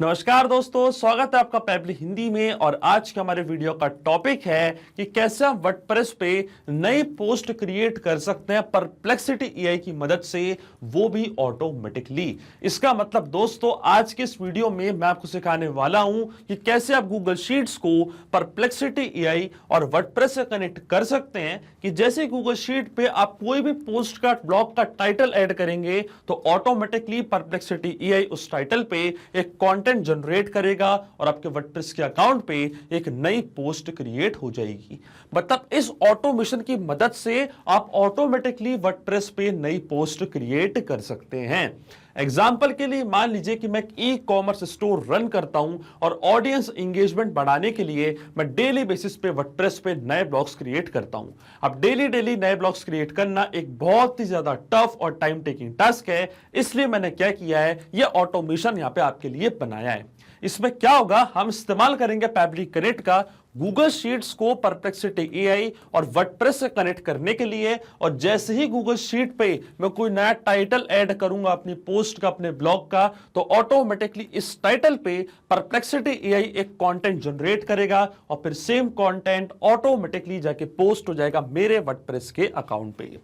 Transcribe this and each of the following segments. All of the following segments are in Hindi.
नमस्कार दोस्तों, स्वागत है आपका पैबली हिंदी में। और आज के हमारे वीडियो का टॉपिक है कि कैसे हम वर्डप्रेस पे नई पोस्ट क्रिएट कर सकते हैं परप्लेक्सिटी एआई की मदद से, वो भी ऑटोमेटिकली। इसका मतलब दोस्तों, आज के इस वीडियो में मैं आपको सिखाने वाला हूं कि कैसे आप गूगल शीट्स को परप्लेक्सिटी एआई और वर्डप्रेस से कनेक्ट कर सकते हैं। कि जैसे गूगल शीट पे आप कोई भी पोस्ट का ब्लॉग का टाइटल ऐड करेंगे तो ऑटोमेटिकली परप्लेक्सिटी एआई उस टाइटल पे एक कंटेंट जनरेट करेगा और आपके वर्डप्रेस के अकाउंट पे एक नई पोस्ट क्रिएट हो जाएगी। मतलब इस ऑटोमेशन की मदद से आप ऑटोमेटिकली वर्डप्रेस पे नई पोस्ट क्रिएट कर सकते हैं। एग्जाम्पल के लिए मान लीजिए कि मैं ई कॉमर्स स्टोर रन करता हूं और ऑडियंस एंगेजमेंट बढ़ाने के लिए मैं डेली बेसिस पे वर्डप्रेस पे नए ब्लॉग्स क्रिएट करता हूं। अब डेली नए ब्लॉग्स क्रिएट करना एक बहुत ही ज्यादा टफ और टाइम टेकिंग टास्क है, इसलिए मैंने क्या किया है, यह ऑटोमेशन यहां पे आपके लिए बनाया है। इसमें क्या होगा, हम इस्तेमाल करेंगे पैबली कनेक्ट का गूगल शीट्स को परप्लेक्सिटी एआई और वर्डप्रेस से कनेक्ट करने के लिए। और जैसे ही गूगल शीट पे मैं कोई नया टाइटल ऐड करूंगा अपनी पोस्ट का, अपने ब्लॉग का, तो ऑटोमेटिकली इस टाइटल पे परप्लेक्सिटी एआई एक कंटेंट जनरेट करेगा और फिर सेम कंटेंट ऑटोमेटिकली जाके पोस्ट हो जाएगा मेरे वर्डप्रेस के अकाउंट पे।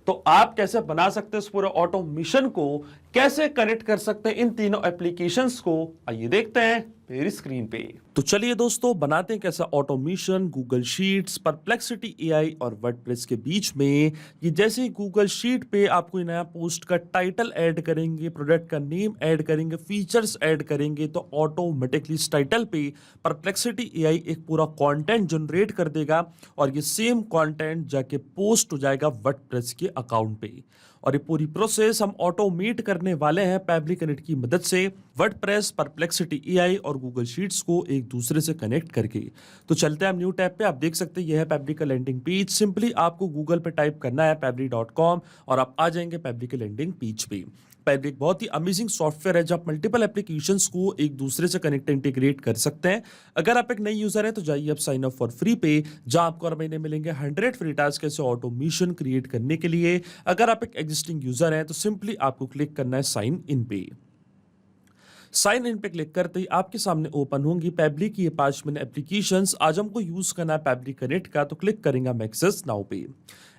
तो आप कैसे बना सकते हैं इस पूरे ऑटोमेशन को, कैसे कनेक्ट कर सकते हैं इन तीनों एप्लीकेशंस को, आइए देखते हैं मेरी स्क्रीन पे। तो चलिए दोस्तों, बनाते हैं कैसा automation Google sheets, perplexity AI और वर्डप्रेस के बीच में। कि जैसे ही गूगल शीट पे आप कोई नया पोस्ट का टाइटल ऐड करेंगे, प्रोडक्ट का नेम ऐड करेंगे, फीचर्स ऐड करेंगे, तो ऑटोमेटिकली इस टाइटल पे परप्लेक्सिटी एआई एक पूरा कंटेंट जनरेट कर देगा और ये सेम कंटेंट जाके पोस्ट हो जाएगा वर्डप्रेस के अकाउंट पे। और ये पूरी प्रोसेस हम ऑटोमेट करने वाले हैं पैबली कनेक्ट की मदद से, वर्डप्रेस, परप्लेक्सिटी एआई और गूगल शीट्स को एक दूसरे से कनेक्ट करके। तो चलते हैं हम न्यू टैब पे। आप देख सकते हैं यह है पैबली का लैंडिंग पेज। सिंपली आपको गूगल पे टाइप करना है pabli.com और आप आ जाएंगे पैबली के लैंडिंग पेज पे। पैबली एक बहुत ही अमेजिंग सॉफ्टवेयर है जब आप मल्टीपल एप्लीकेशंस को एक दूसरे से कनेक्ट इंटीग्रेट कर सकते हैं। अगर आप एक नई यूजर हैं तो जाइए अब साइन अप फॉर फ्री पे, जहां आपको हर महीने मिलेंगे 100 फ्री टास्क ऐसे ऑटोमेशन क्रिएट करने के लिए। अगर आप एक एग्जिस्टिंग यूजर हैं तो सिंपली आपको क्लिक करना है साइन इन पे। साइन इन पे क्लिक करते ही आपके सामने ओपन होंगी पैबली की ये 5 मिनट एप्लीकेशंस। आज हमको यूज करना है पैबली कनेक्ट का, तो क्लिक करेंगे हम एक्सेस नाउ पे।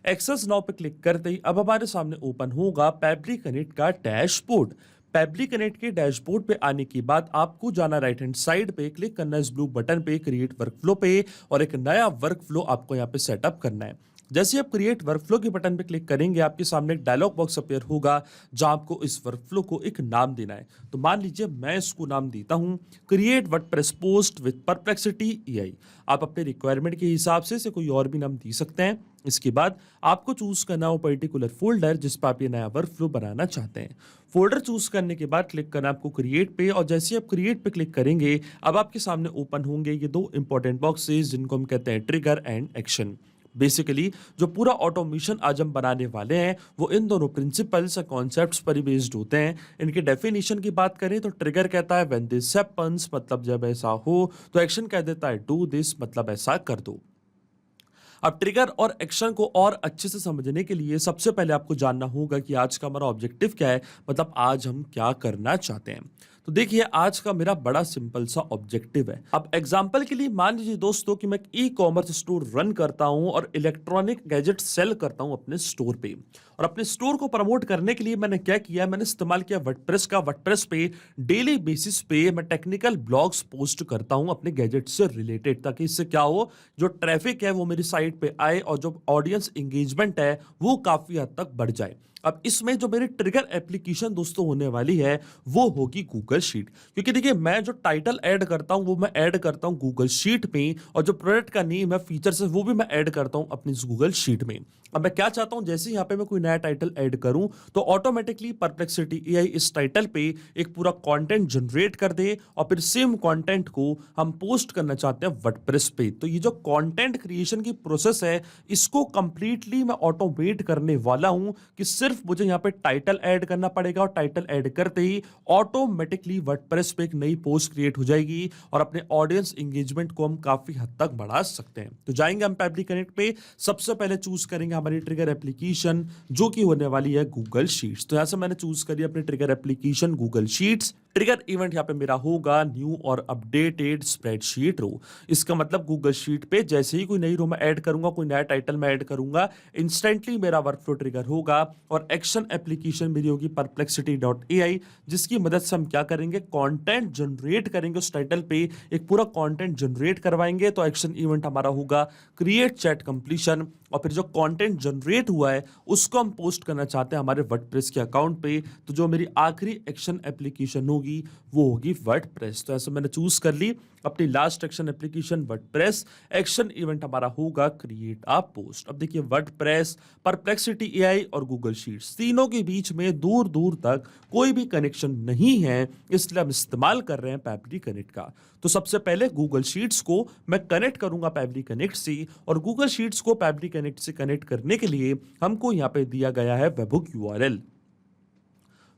एक्सेस नाउ पे क्लिक करते ही अब हमारे सामने ओपन होगा पैबली कनेक्ट का डैशबोर्ड। पैबली कनेक्ट के डैशबोर्ड पे आने के बाद आपको जाना राइट हैंड साइड पे, क्लिक करना है इस ब्लू बटन पे क्रिएट वर्कफ्लो पे और एक नया वर्कफ्लो आपको यहाँ पे सेटअप करना है। जैसे आप क्रिएट वर्कफ्लो के बटन पे क्लिक करेंगे आपके सामने एक डायलॉग बॉक्स अपीयर होगा जहां आपको इस वर्कफ्लो को एक नाम देना है। तो मान लीजिए मैं इसको नाम देता हूं create WordPress post with perplexity AI. आप अपने रिक्वायरमेंट के हिसाब से इसे कोई और भी नाम दे सकते हैं। इसके बाद आपको चूज करना हो पर्टिकुलर फोल्डर जिस पर आप ये नया वर्कफ्लो बनाना चाहते हैं। फोल्डर चूज करने के बाद क्लिक करना आपको क्रिएट पे, और जैसे आप क्रिएट पे क्लिक करेंगे अब आपके सामने ओपन होंगे ये दो इंपॉर्टेंट बॉक्सेस जिनको हम कहते हैं ट्रिगर एंड एक्शन। बेसिकली जो पूरा ऑटोमेशन आज हम बनाने वाले हैं वो इन दोनों प्रिंसिपल्स कॉन्सेप्ट्स पर ही बेस्ड होते हैं। इनके डेफिनेशन की बात करें तो ट्रिगर कहता है व्हेन दिस हैपेंस, मतलब जब ऐसा हो, तो एक्शन कह देता है डू दिस, मतलब ऐसा कर दो। अब ट्रिगर और एक्शन को और अच्छे से समझने के लिए सबसे पहले आपको जानना होगा कि आज का हमारा ऑब्जेक्टिव क्या है, मतलब आज हम क्या करना चाहते हैं। तो देखिए आज का मेरा बड़ा सिंपल सा ऑब्जेक्टिव है। अब एग्जांपल के लिए मान लीजिए दोस्तों कि मैं ई कॉमर्स स्टोर रन करता हूं और इलेक्ट्रॉनिक गैजेट सेल करता हूं अपने स्टोर पे। और अपने स्टोर को प्रमोट करने के लिए मैंने क्या किया, मैंने इस्तेमाल किया वर्डप्रेस का। वर्डप्रेस पे डेली बेसिस पे मैं टेक्निकल ब्लॉग्स पोस्ट करता हूं अपने गैजेट से रिलेटेड, ताकि इससे क्या हो, जो ट्रैफिक है वो मेरी साइट पे आए और जो ऑडियंस एंगेजमेंट है वो काफी हद तक बढ़ जाए। अब इसमें जो मेरी ट्रिगर एप्लीकेशन दोस्तों होने वाली है वो होगी गूगल शीट। क्योंकि देखिए मैं जो टाइटल ऐड करता हूं वो मैं ऐड करता हूं गूगल शीट में, और जो प्रोडक्ट का नेम है, फीचर्स है, वो भी मैं ऐड करता हूं अपनी गूगल शीट में। अब मैं क्या चाहता हूं, जैसे यहाँ पे मैं कोई नया टाइटल ऐड करूं तो ऑटोमेटिकली परप्लेक्सिटी एआई इस टाइटल पे एक पूरा कंटेंट जनरेट कर दे और फिर सेम कंटेंट को हम पोस्ट करना चाहते हैं वर्डप्रेस पे। तो ये जो कंटेंट क्रिएशन की प्रोसेस है इसको कंप्लीटली मैं ऑटोमेट करने वाला हूं कि सिर्फ मुझे यहाँ पे टाइटल ऐड करना पड़ेगा और टाइटल ऐड करते ही ऑटोमेटिकली वर्डप्रेस पे एक नई पोस्ट क्रिएट हो जाएगी और अपने ऑडियंस एंगेजमेंट को हम काफी हद तक बढ़ा सकते हैं। तो जाएंगे हम पैबली कनेक्ट पे, सबसे पहले चूज करेंगे हमारी ट्रिगर एप्लीकेशन जो कि होने वाली है गूगल शीट्स। तो यहां से मैंने चूज करी अपनी trigger application Google sheets. Trigger event यहाँ पे मेरा होगा न्यू और अपडेटेड स्प्रेडशीट रो। इसका मतलब गूगल शीट पे जैसे ही कोई नई रो में ऐड करूंगा, कोई नया टाइटल में ऐड करूंगा, इंस्टेंटली मेरा वर्कफ्लो ट्रिगर होगा और एक्शन एप्लीकेशन मेरी होगी perplexity.ai, जिसकी मदद से हम क्या करेंगे, कंटेंट जनरेट करेंगे। उस टाइटल पे एक पूरा कंटेंट जनरेट करवाएंगे। तो एक्शन इवेंट हमारा होगा क्रिएट चैट कंप्लीशन, और फिर जो कंटेंट जनरेट हुआ है उसको हम पोस्ट करना चाहते हैं हमारे वर्डप्रेस के अकाउंट पे। तो जो मेरी आखिरी एक्शन एप्लीकेशन होगी वो होगी वर्डप्रेस। तो ऐसे मैंने चूज कर ली अपनी last action application WordPress. Action event हमारा होगा क्रिएट अ पोस्ट। अब देखिए वर्डप्रेस, परप्लेक्सिटी एआई और गूगल शीट्स तीनों के बीच में दूर दूर तक कोई भी कनेक्शन नहीं है, इसलिए हम इस्तेमाल कर रहे हैं पैबली कनेक्ट का। तो सबसे पहले गूगल शीट्स को मैं कनेक्ट करूंगा पैबली कनेक्ट से, और गूगल शीट्स को पैबली कनेक्ट से कनेक्ट करने के लिए हमको यहां पे दिया गया है वेबहुक यूआरएल।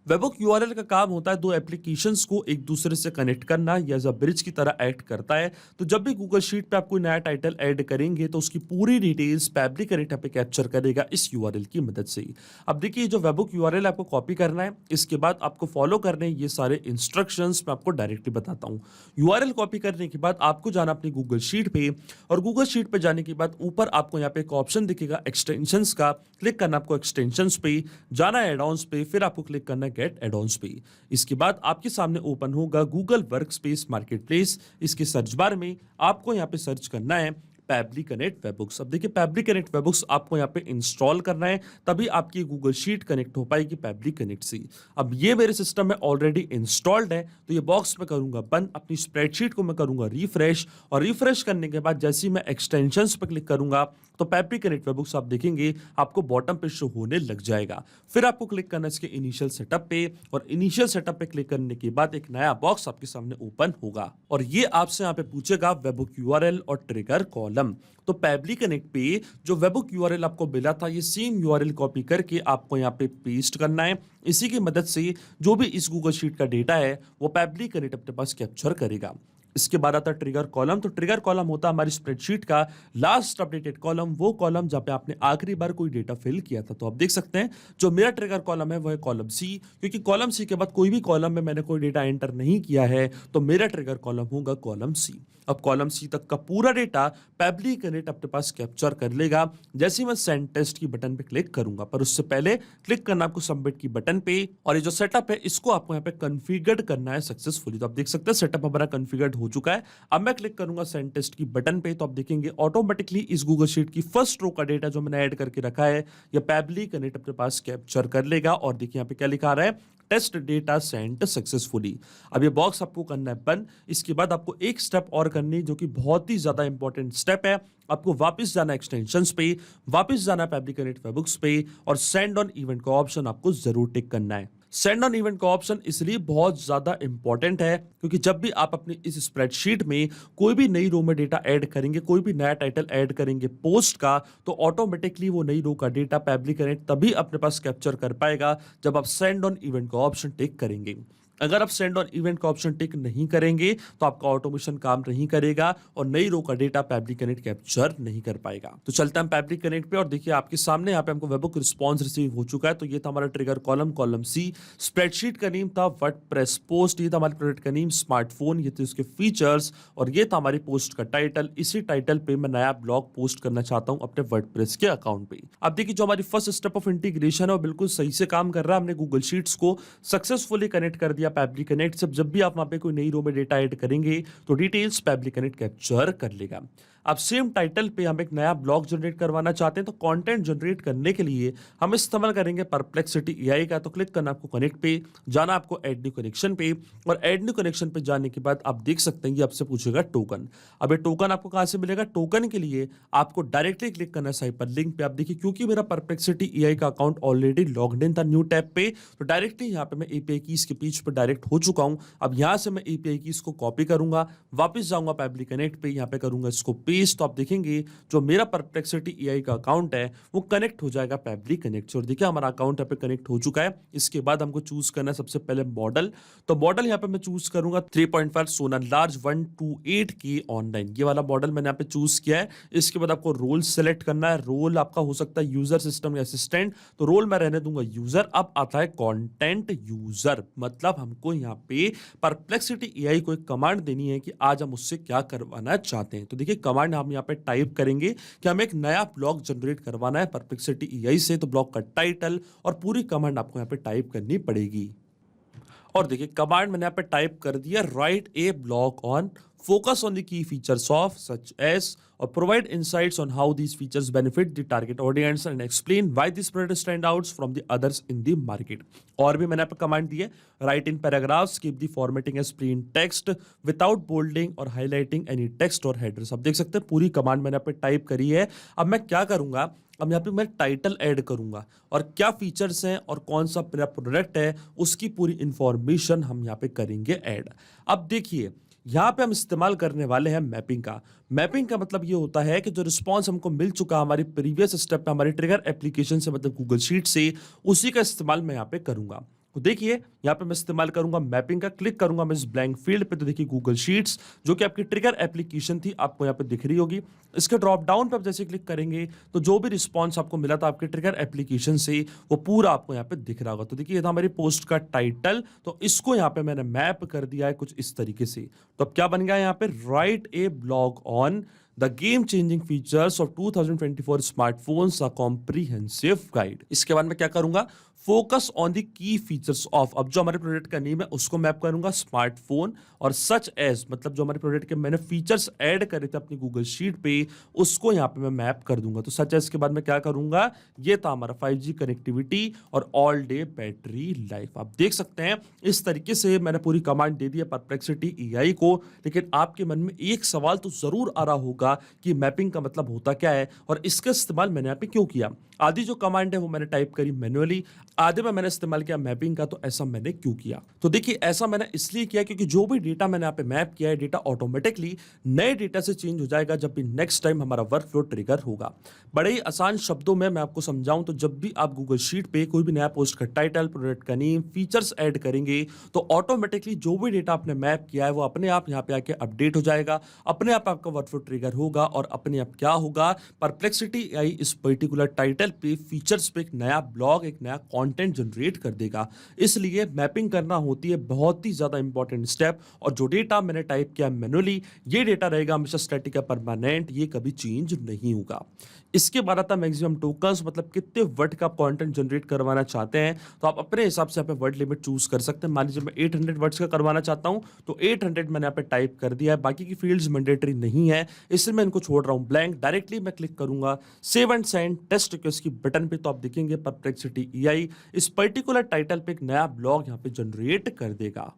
वेबहुक यूआरएल का काम होता है दो एप्लीकेशंस को एक दूसरे से कनेक्ट करना, या एज अ ब्रिज की तरह एक्ट करता है। तो जब भी गूगल शीट पे आप कोई नया टाइटल ऐड करेंगे तो उसकी पूरी डिटेल्स पैबली कनेक्ट पे कैप्चर करेगा इस यूआरएल की मदद से। अब देखिए जो वेबहुक यूआरएल आपको कॉपी करना है, इसके बाद आपको फॉलो करने ये सारे इंस्ट्रक्शंस मैं आपको डायरेक्टली बताता हूँ। यूआरएल कॉपी करने के बाद आपको जाना अपनी गूगल शीट पे, और गूगल शीट पे जाने के बाद ऊपर आपको यहाँ पे एक ऑप्शन दिखेगा एक्सटेंशंस का, क्लिक करना आपको एक्सटेंशंस पे, जाना एड ऑन्स पे, फिर आपको क्लिक करना गेट एड ऑन्स पे। इसके बाद आपके सामने ओपन होगा गूगल वर्कस्पेस मार्केटप्लेस। इसके सर्च बार में आपको यहाँ पे सर्च करना है पैबली कनेक्ट वेबहुक्स। अब देखिए पैबली कनेक्ट वेबहुक्स आपको यहाँ पे इंस्टॉल करना है, तभी आपकी गूगल शीट कनेक्ट हो पाएगी पैबली कनेक्ट से। अब ये मेरे सिस्टम में ऑलरेडी इंस्टॉल्ड है, तो ये बॉक्स में करूंगा बंद, अपनी स्प्रेडशीट को मैं करूंगा रिफ्रेश, और रिफ्रेश करने के बाद जैसे ही मैं एक्सटेंशंस पर क्लिक करूंगा तो पैबली कनेक्ट वेबहुक्स आप देखेंगे आपको बॉटम पे शो होने लग जाएगा। फिर आपको क्लिक करना है इसके इनिशियल सेटअप पे, और इनिशियल सेटअप पे क्लिक करने के बाद एक नया बॉक्स आपके सामने ओपन होगा, और ये आपसे यहाँ पे पूछेगा वेबहुक यूआरएल और ट्रिगर कॉलम। तो पैबली कनेक्ट पे जो वेबहुक यूआरएल आपको मिला था, ये सेम यूआरएल कॉपी करके आपको यहाँ पे पेस्ट करना है। इसी की मदद से जो भी इस गूगल शीट का डेटा है वो पैबली कनेक्ट अपने पास कैप्चर करेगा। इसके बाद आता है ट्रिगर कॉलम। तो ट्रिगर कॉलम होता है हमारी स्प्रेडशीट का लास्ट अपडेटेड कॉलम, वो कॉलम जहां पे आपने आखिरी बार कोई डेटा फिल किया था। तो आप देख सकते हैं जो मेरा ट्रिगर कॉलम है वो है कॉलम सी, क्योंकि कॉलम सी के बाद कोई भी कॉलम में मैंने कोई डेटा एंटर नहीं किया है, तो मेरा ट्रिगर कॉलम होगा कॉलम सी। अब कॉलम सी तक का पूरा डेटा पैबली कनेक्ट अपने पास कैप्चर कर लेगा जैसे ही मैं सेंड टेस्ट की बटन पे क्लिक करूंगा। पर उससे पहले क्लिक करना आपको सबमिट की बटन पे, और ये जो सेटअप है इसको आपको यहाँ पे कॉन्फ़िगर करना है सक्सेसफुली। तो आप देख सकते हैं सेटअप हमारा कॉन्फ़िगर्ड हो चुका है। अब मैं क्लिक करूंगा सेंड टेस्ट की बटन पे, तो आप देखेंगे ऑटोमेटिकली इस गूगल शीट की फर्स्ट रो का डेटा जो मैंने ऐड करके रखा है या पैबली कनेक्ट अपने पास कैप्चर कर लेगा। और देखिए यहाँ पे क्या लिखा रहा है, टेस्ट डेटा सेंट सक्सेसफुली। अब ये बॉक्स आपको करना है बंद। इसके बाद आपको एक स्टेप और करनी जो कि बहुत ही ज्यादा इंपॉर्टेंट स्टेप है, आपको वापस जाना एक्सटेंशंस पे, वापस जाना पैबली कनेक्ट वेबहुक्स पे, और सेंड ऑन इवेंट का ऑप्शन आपको जरूर टिक करना है। सेंड ऑन इवेंट का ऑप्शन इसलिए बहुत ज्यादा इंपॉर्टेंट है क्योंकि जब भी आप अपनी इस स्प्रेडशीट में कोई भी नई रो में डेटा ऐड करेंगे, कोई भी नया टाइटल ऐड करेंगे पोस्ट का, तो ऑटोमेटिकली वो नई रो का डेटा पैबली कनेक्ट तभी अपने पास कैप्चर कर पाएगा जब आप सेंड ऑन इवेंट का ऑप्शन टिक करेंगे। अगर आप सेंड ऑन इवेंट का ऑप्शन टिक नहीं करेंगे तो आपका ऑटोमेशन काम नहीं करेगा और नई रो का डेटा पैबली कनेक्ट कैप्चर नहीं कर पाएगा। तो चलते हैं पैबली कनेक्ट पे, और देखिए आपके सामने यहाँ पे हमको वेबहुक रिस्पांस रिसीव हो चुका है। तो ये था हमारा trigger column, column C. Spreadsheet का नेम था वर्डप्रेस पोस्ट, ये था हमारे प्रोडक्ट का नेम स्मार्टफोन, ये थे उसके फीचर्स, और ये था हमारी पोस्ट का टाइटल। इसी टाइटल पे मैं नया ब्लॉग पोस्ट करना चाहता हूँ अपने वर्डप्रेस के अकाउंट पे। अब देखिए जो हमारी फर्स्ट स्टेप ऑफ इंटीग्रेशन है वो बिल्कुल सही से काम कर रहा है। हमने गूगल शीट्स को सक्सेसफुली कनेक्ट कर दिया पैबली कनेक्ट से। जब भी आप वहां पे कोई नई रो में डेटा ऐड करेंगे तो डिटेल्स पैबली कनेक्ट कैप्चर कर लेगा। अब सेम टाइटल पे हम एक नया ब्लॉग जनरेट करवाना चाहते हैं, तो कंटेंट जनरेट करने के लिए हम इस्तेमाल करेंगे परप्लेक्सिटी एआई का। तो क्लिक करना आपको कनेक्ट पे, जाना आपको ऐड न्यू कनेक्शन पे, और ऐड न्यू कनेक्शन पे जाने के बाद आप देख सकते हैं ये आपसे पूछेगा टोकन। अब ये टोकन आपको कहां से मिलेगा? टोकन के लिए आपको डायरेक्टली क्लिक करना है हाइपर लिंक पे। आप देखिए क्योंकि मेरा परप्लेक्सिटी एआई का अकाउंट ऑलरेडी लॉग्ड इन था न्यू टैब पे, तो डायरेक्टली यहाँ पे मैं एपीआई कीज के पेज पर डायरेक्ट हो चुका हूं। अब यहां से मैं एपीआई कीज को कॉपी करूंगा, वापस जाऊंगा पैबली कनेक्ट पे, यहाँ पे करूंगा इसको पेस्ट, पेज तो आप देखेंगे जो मेरा परप्लेक्सिटी एआई का अकाउंट है वो कनेक्ट हो जाएगा पैबली कनेक्ट से। और देखिए हमारा अकाउंट यहाँ पे कनेक्ट हो चुका है। इसके बाद हमको चूज करना है सबसे पहले मॉडल। तो मॉडल यहाँ पे मैं चूज करूंगा 3.5 सोना लार्ज 128 की ऑनलाइन, ये वाला मॉडल मैंने यहाँ पे चूज किया है। इसके बाद आपको रोल सेलेक्ट करना है। रोल आपका हो सकता है यूजर, सिस्टम या असिस्टेंट, तो रोल मैं रहने दूंगा यूजर। अब आता है कंटेंट यूजर, मतलब हमको यहाँ पे परप्लेक्सिटी एआई को एक कमांड देनी है कि आज हम उससे क्या करवाना चाहते हैं। तो देखिए कमांड हम यहाँ पे टाइप करेंगे कि हमें एक नया ब्लॉग जनरेट करवाना है परप्लेक्सिटी एआई से। तो ब्लॉग का टाइटल और पूरी कमांड आपको यहाँ पे टाइप करनी पड़ेगी। और देखिए कमांड मैंने यहाँ पे टाइप कर दिया, right A blog on focus on the key features of such as or provide insights on how these features benefit the target audience and explain why this product stand out from the others in the market। और भी मैंने यहाँ पे कमांड दी है, write in paragraphs, keep the formatting as plain text without bolding or highlighting any text or headers। अब देख सकते हैं पूरी कमांड मैंने यहाँ पे टाइप करी है। अब मैं क्या करूंगा, अब यहाँ पे मैं टाइटल ऐड करूंगा और क्या फीचर्स हैं और कौन सा प्रोडक्ट है उसकी पूरी इंफॉर्मेशन हम यहाँ पे करेंगे ऐड। अब देखिए यहाँ पे हम इस्तेमाल करने वाले हैं मैपिंग का। मैपिंग का मतलब ये होता है कि जो रिस्पांस हमको मिल चुका हमारी प्रीवियस स्टेप पे हमारी ट्रिगर एप्लीकेशन से, मतलब गूगल शीट से, उसी का इस्तेमाल मैं यहाँ पे करूंगा। तो देखिए यहाँ पे मैं इस्तेमाल करूंगा मैपिंग का। क्लिक करूंगा मैं इस ब्लैंक फील्ड पे, तो देखिए गूगल शीट्स जो कि आपकी ट्रिगर एप्लीकेशन थी आपको यहाँ पे दिख रही होगी। इसके ड्रॉप डाउन पे आप जैसे क्लिक करेंगे तो जो भी रिस्पांस आपको मिला था आपके ट्रिगर एप्लीकेशन से वो पूरा आपको यहाँ पे दिख रहा होगा। तो देखिए ये था हमारी पोस्ट का टाइटल, तो इसको यहाँ पे मैंने मैप कर दिया है कुछ इस तरीके से। तो अब क्या बन गया यहाँ पे, right A blog on the game changing features of 2024 smartphones a comprehensive guide. इसके बाद मैं क्या करूंगा, focus on the key features of, अब जो हमारे प्रोडक्ट का नेम है उसको मैप करूंगा स्मार्टफोन, और सच एज मतलब जो हमारे प्रोडक्ट के मैंने फीचर्स ऐड करे थे अपनी गूगल शीट पे उसको यहाँ पे मैं मैप कर दूंगा। तो सच एज के बाद मैं क्या करूंगा, ये था हमारा 5G कनेक्टिविटी और ऑल डे बैटरी लाइफ। आप देख सकते हैं इस तरीके से मैंने पूरी कमांड दे दी है परप्लेक्सिटी एआई को। लेकिन आपके मन में एक सवाल तो जरूर आ रहा होगा कि मैपिंग का मतलब होता क्या है और इसका इस्तेमाल मैंने यहाँ पे क्यों किया। आधी जो कमांड है वो मैंने टाइप करी मैन्युअली, आधे में मैंने इस्तेमाल किया मैपिंग का। तो ऐसा मैंने क्यों किया, तो देखिए ऐसा मैंने इसलिए किया क्योंकि जो भी डेटा मैंने यहाँ पे मैप किया है डेटा ऑटोमेटिकली नए डेटा से चेंज हो जाएगा जब भी नेक्स्ट टाइम हमारा वर्कफ्लो ट्रिगर होगा। बड़े ही आसान शब्दों में मैं आपको समझाऊं तो जब भी आप गूगल शीट पे कोई भी नया पोस्ट का टाइटल, प्रोडक्ट का नेम, फीचर्स ऐड करेंगे तो ऑटोमेटिकली जो भी डेटा आपने मैप किया है वो अपने आप यहाँ पे आके अपडेट हो जाएगा, अपने आप आपका वर्कफ्लो ट्रिगर होगा और अपने आप क्या होगा, परप्लेक्सिटी एआई इस पर्टिकुलर टाइटल पे, फीचर्स पे एक नया ब्लॉग, एक नया कंटेंट जनरेट कर देगा। इसलिए मैपिंग करना होती है बहुत ही ज्यादा इंपॉर्टेंट स्टेप। और जो डेटा मैंने टाइप किया मैन्युअली, ये डेटा रहेगा हमेशा स्टैटिक या परमानेंट, ये कभी चेंज नहीं होगा। इसके बाद आता है मैक्सिमम टोकन्स, मतलब कितने वर्ड का कंटेंट जनरेट करवाना चाहते हैं। तो आप अपने हिसाब से यहाँ पे वर्ड लिमिट चूज कर सकते हैं। मान लीजिए मैं 800 वर्ड्स का करवाना चाहता हूं तो 800 मैंने यहाँ पे टाइप कर दिया है। बाकी की फील्ड्स मैंडेटरी नहीं है, इसलिए मैं इनको छोड़ रहा हूं ब्लैंक। डायरेक्टली मैं क्लिक करूंगा save and send test request की बटन पे, तो आप देखेंगे परप्लेक्सिटी एआई इस पर्टिकुलर टाइटल पे एक नया ब्लॉग यहाँ पे जनरेट कर देगा।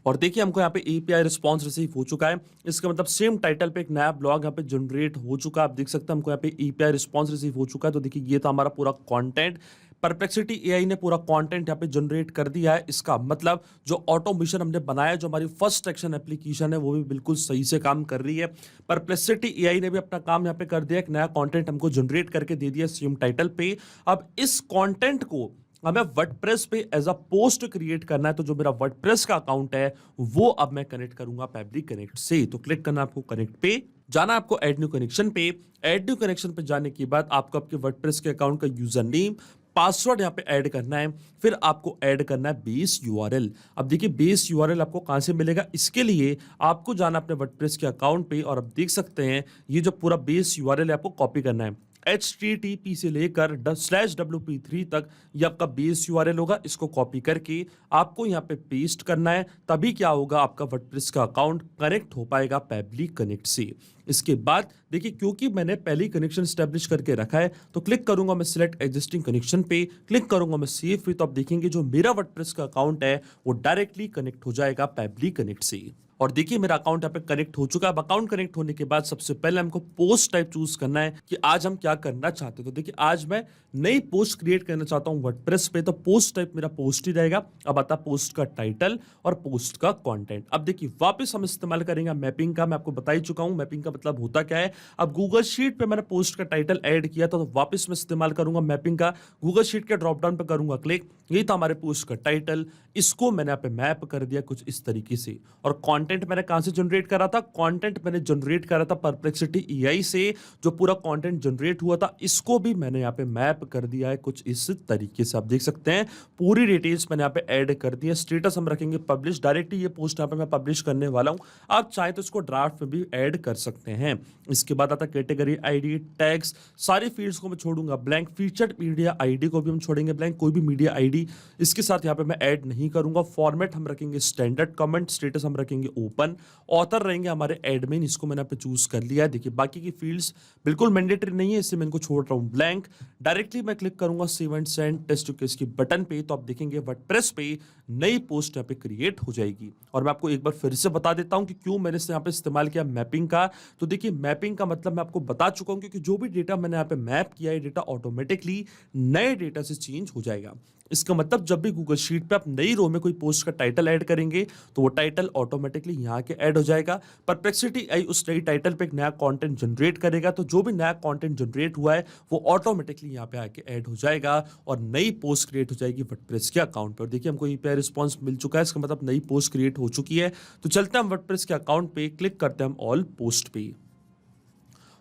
और देखिए हमको यहाँ पे एपीआई रिस्पांस रिसीव हो चुका है। इसका मतलब सेम टाइटल पे एक नया ब्लॉग यहाँ पे जनरेट हो चुका है। आप देख सकते हैं हमको यहाँ पे एपीआई रिस्पांस रिसीव हो चुका है। तो देखिए ये था हमारा पूरा कंटेंट, परप्लेक्सिटी एआई ने पूरा कंटेंट यहाँ पे जनरेट कर दिया है। इसका मतलब जो ऑटोमेशन हमने बनाया, जो हमारी फर्स्ट एक्शन एप्लीकेशन है वो भी बिल्कुल सही से काम कर रही है। परप्लेक्सिटी एआई ने भी अपना काम यहाँ पे कर दिया, एक नया कंटेंट हमको जनरेट करके दे दिया सेम टाइटल पे। अब इस कंटेंट को हमें वर्डप्रेस पे एज अ पोस्ट क्रिएट करना है। तो जो मेरा वर्डप्रेस का अकाउंट है वो अब मैं कनेक्ट करूंगा पैबली कनेक्ट से। तो क्लिक करना आपको कनेक्ट पे, जाना आपको ऐड न्यू कनेक्शन पे। ऐड न्यू कनेक्शन पे जाने के बाद आपको आपके वर्डप्रेस के अकाउंट का यूजर नेम, पासवर्ड यहाँ पे ऐड करना है। फिर आपको ऐड करना है बेस यूआरएल। अब देखिए बेस यूआरएल आपको कहां से मिलेगा, इसके लिए आपको जाना अपने वर्डप्रेस के अकाउंट पे और अब देख सकते हैं ये जो पूरा बेस यूआरएल है आपको कॉपी करना है। HTTP से लेकर /WP3 तक ये आपका बेस यूआरएल होगा। इसको कॉपी करके आपको यहाँ पे पेस्ट करना है, तभी क्या होगा आपका वर्डप्रेस का अकाउंट कनेक्ट हो पाएगा पैबली कनेक्ट से। इसके बाद देखिए क्योंकि मैंने पहले ही कनेक्शन स्टैब्लिश करके रखा है तो क्लिक करूंगा मैं सिलेक्ट एग्जिस्टिंग कनेक्शन पे, क्लिक करूंगा मैं सेव पे, तो आप देखेंगे जो मेरा वर्डप्रेस का अकाउंट है वो डायरेक्टली कनेक्ट हो जाएगा पैबली कनेक्ट से। और देखिए मेरा अकाउंट यहाँ पे कनेक्ट हो चुका है। अब अकाउंट कनेक्ट होने के बाद सबसे पहले हमको पोस्ट टाइप चूज करना है कि आज हम क्या करना चाहते हैं। तो देखिए आज मैं नई पोस्ट क्रिएट करना चाहता हूँ वर्डप्रेस पे, तो पोस्ट टाइप मेरा पोस्ट ही रहेगा। अब आता पोस्ट का टाइटल और पोस्ट का कंटेंट। अब देखिए वापस हम इस्तेमाल करेंगे मैपिंग का। मैं आपको बता ही चुका हूँ मैपिंग का मतलब होता क्या है। अब गूगल शीट पे मैंने पोस्ट का टाइटल ऐड किया था तो वापस मैं इस्तेमाल करूंगा मैपिंग का। गूगल शीट के ड्रॉप डाउन पे करूंगा क्लिक, यही था हमारे पोस्ट का टाइटल। इसको मैंने यहाँ पे मैप कर दिया कुछ इस तरीके से। और कंटेंट मैंने कहां से जनरेट करा था? कंटेंट मैंने जनरेट करा था परप्लेक्सिटी एआई से। जो पूरा कंटेंट जनरेट हुआ था इसको भी मैंने यहाँ पे मैप कर दिया है कुछ इस तरीके से। आप देख सकते हैं पूरी डिटेल्स मैंने यहाँ पे ऐड कर दी है। स्टेटस हम रखेंगे पब्लिश, डायरेक्टली ये पोस्ट यहाँ पे मैं पब्लिश करने वाला हूं। आप चाहे तो इसको ड्राफ्ट में भी ऐड कर सकते हैं। इसके बाद आता कैटेगरी, आईडी, टैग्स, सारी फील्ड्स को मैं छोड़ूंगा ब्लैंक। फीचर्ड मीडिया आईडी को भी हम छोड़ेंगे ब्लैंक, कोई भी मीडिया आईडी इसके साथ यहाँ पे मैं ऐड नहीं करूंगा। फॉर्मेट हम रखेंगे स्टैंडर्ड कमेंट, स्टेटस हम रखेंगे ओपन, ऑथर रहेंगे हमारे एडमिन, इसको मैंने यहाँ पे चूज कर लिया है। देखिए बाकी की फील्ड्स बिल्कुल मैंडेटरी नहीं है, इससे मैं इनको छोड़ रहा हूँ ब्लैंक। डायरेक्टली मैं क्लिक करूंगा save and send test case की बटन पे, तो आप देखेंगे वर्डप्रेस पे नई पोस्ट यहाँ पे क्रिएट हो जाएगी। और मैं आपको एक बार फिर से बता देता हूं कि क्यों मैंने यहाँ पे इस्तेमाल किया मैपिंग का। तो देखिए मैपिंग का मतलब मैं आपको बता चुका हूं क्योंकि जो भी डेटा मैंने यहाँ पे मैप किया है डेटा ऑटोमेटिकली नए डेटा से चेंज हो जाएगा। इसका मतलब जब भी गूगल शीट पे आप नई रो में कोई पोस्ट का टाइटल ऐड करेंगे तो वो टाइटल ऑटोमेटिकली यहाँ के ऐड हो जाएगा। परप्लेक्सिटी एआई उस नई टाइटल पे एक नया कंटेंट जनरेट करेगा, तो जो भी नया कंटेंट जनरेट हुआ है वो ऑटोमेटिकली यहाँ पे आके ऐड हो जाएगा और नई पोस्ट क्रिएट हो जाएगी वर्डप्रेस के अकाउंट पे। और देखिए हमको यूपीआई रिस्पॉन्स मिल चुका है, इसका मतलब नई पोस्ट क्रिएट हो चुकी है। तो चलते हैं हम वर्डप्रेस के अकाउंट पे, क्लिक करते हैं हम ऑल पोस्ट पे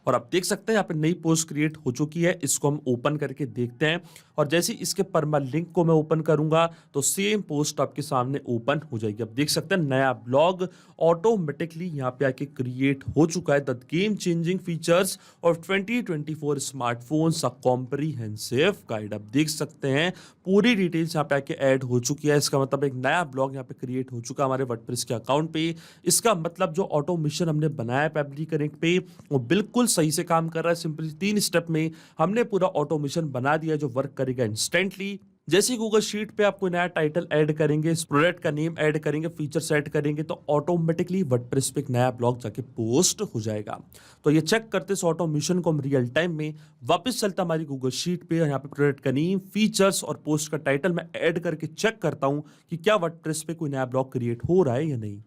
और आप देख सकते हैं यहाँ पे नई पोस्ट क्रिएट हो चुकी है। इसको हम ओपन करके देखते हैं और जैसे इसके परमा लिंक को मैं ओपन करूंगा तो सेम पोस्ट आपके सामने ओपन हो जाएगी। आप देख सकते हैं नया ब्लॉग ऑटोमेटिकली यहाँ पे आके क्रिएट हो चुका है। The game changing features of 2024 smartphones, a comprehensive guide. आप देख सकते हैं पूरी डिटेल्स यहाँ पे आके ऐड हो चुकी है। इसका मतलब एक नया ब्लॉग यहाँ पे क्रिएट हो चुका है हमारे वर्डप्रेस के अकाउंट पे। इसका मतलब जो ऑटोमेशन हमने बनाया पैबली कनेक्ट पे वो बिल्कुल सही से काम कर रहा है। सिंपली 3 स्टेप में हमने पूरा ऑटोमेशन बना दिया जो वर्क करेगा इंस्टेंटली। जैसे गूगल शीट पे आप कोई नया टाइटल ऐड करेंगे, इस प्रोडक्ट का नेम ऐड करेंगे, फीचर्स ऐड करेंगे तो ऑटोमेटिकली वर्डप्रेस पे एक नया ब्लॉग जाके पोस्ट हो जाएगा। तो ये चेक करते इस ऑटोमेशन को हम रियल टाइम में। वापस चलता हमारी गूगल शीट पे, यहाँ पे प्रोडक्ट का नेम, फीचर्स और पोस्ट का टाइटल मैं ऐड करके चेक करता हूं कि क्या वर्डप्रेस पे कोई नया ब्लॉग क्रिएट हो रहा है या नहीं।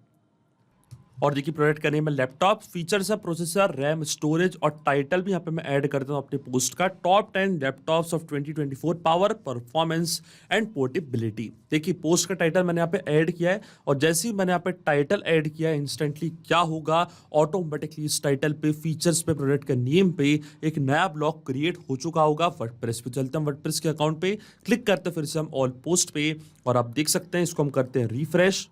और देखिए प्रोडक्ट का नेम है लैपटॉप, फीचर्स है प्रोसेसर, रैम, स्टोरेज और टाइटल भी यहाँ पे मैं ऐड करता हूँ अपने पोस्ट का, top 10 laptops of 2024, power, performance and portability. देखिए पोस्ट का टाइटल मैंने यहाँ पे ऐड किया है और जैसे ही मैंने यहाँ पे टाइटल ऐड किया है इंस्टेंटली क्या होगा, ऑटोमेटिकली इस टाइटल पे, फीचर्स पे, प्रोडक्ट के नेम पे एक नया ब्लॉग क्रिएट हो चुका होगा। वर्डप्रेस पे चलते हैं, वर्डप्रेस के अकाउंट पे क्लिक करते हैं फिर से हम ऑल पोस्ट पे और आप देख सकते हैं इसको हम करते हैं रिफ्रेश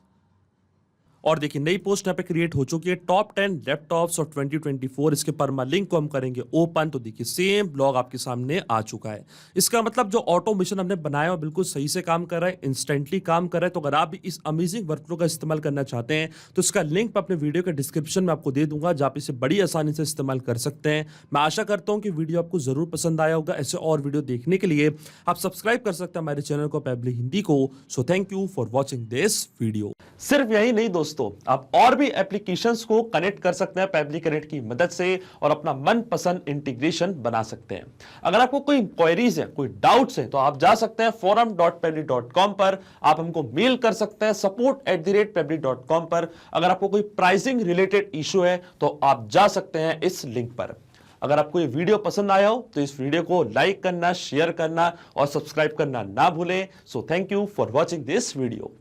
और देखिए नई पोस्ट यहाँ पे क्रिएट हो चुकी है, टॉप 10 लैपटॉप्स ऑफ 2024। इसके परमा लिंक को हम करेंगे ओपन तो देखिए सेम ब्लॉग आपके सामने आ चुका है। इसका मतलब जो ऑटोमेशन हमने बनाया है बिल्कुल सही से काम कर रहा है, इंस्टेंटली काम कर रहा है। तो अगर आप भी इस अमेजिंग वर्कफ्लो का इस्तेमाल करना चाहते हैं तो इसका लिंक मैं अपने वीडियो के डिस्क्रिप्शन में आपको दे दूंगा जहाँ पे इसे बड़ी आसानी से इस्तेमाल कर सकते हैं। मैं आशा करता हूँ कि वीडियो आपको जरूर पसंद आया होगा। ऐसे और वीडियो देखने के लिए आप सब्सक्राइब कर सकते हैं हमारे चैनल को पैबली हिंदी को। So thank you for watching this video. सिर्फ यही नहीं दोस्तों, आप और भी एप्लीकेशंस को कनेक्ट कर सकते हैं पैबली कनेक्ट की मदद से और अपना मनपसंद इंटीग्रेशन बना सकते हैं। अगर आपको कोई क्वेरीज है, कोई डाउट्स है तो आप जा सकते हैं forum.pebly.com पर, आप हमको मेल कर सकते हैं support@pebly.com पर। अगर आपको कोई प्राइसिंग रिलेटेड इशू है तो आप जा सकते हैं इस लिंक पर। अगर आपको ये वीडियो पसंद आया हो तो इस वीडियो को लाइक करना, शेयर करना और सब्सक्राइब करना ना भूलें। So thank you for watching this video.